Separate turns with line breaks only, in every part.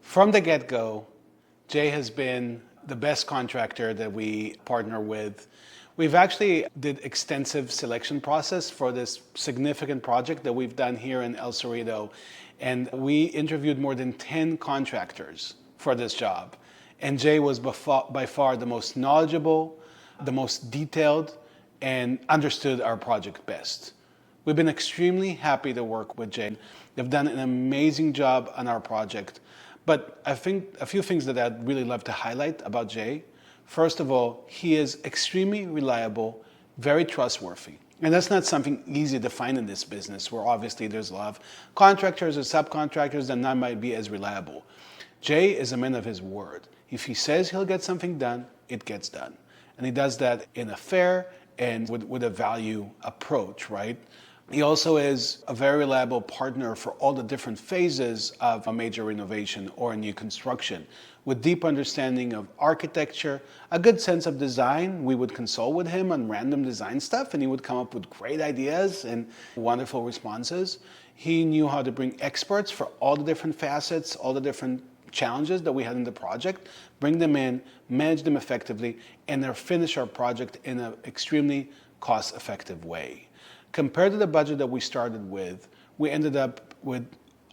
From the get-go, Jay has been the best contractor that we partner with. We've actually did extensive selection process for this significant project that we've done here in El Cerrito. And we interviewed more than 10 contractors for this job. And Jay was by far the most knowledgeable, the most detailed, and understood our project best. We've been extremely happy to work with Jay. They've done an amazing job on our project. But I think a few things that I'd really love to highlight about Jay. First of all, he is extremely reliable, very trustworthy. And that's not something easy to find in this business, where obviously there's a lot of contractors or subcontractors that not might be as reliable. Jay is a man of his word. If he says he'll get something done, it gets done. And he does that in a fair and with a value approach, right? He also is a very reliable partner for all the different phases of a major renovation or a new construction. With deep understanding of architecture, a good sense of design, we would consult with him on random design stuff and he would come up with great ideas and wonderful responses. He knew how to bring experts for all the different facets, all the different challenges that we had in the project, bring them in, manage them effectively, and then finish our project in an extremely cost-effective way. Compared to the budget that we started with, we ended up with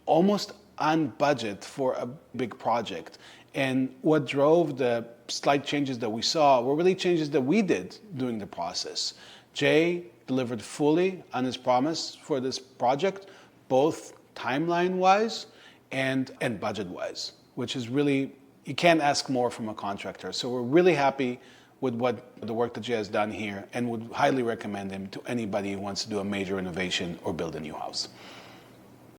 almost on budget for a big project. And what drove the slight changes that we saw were really changes that we did during the process. Jay delivered fully on his promise for this project, both timeline-wise and budget-wise, which is really, you can't ask more from a contractor. So we're really happy with the work that Jay has done here and would highly recommend him to anybody who wants to do a major renovation or build a new house.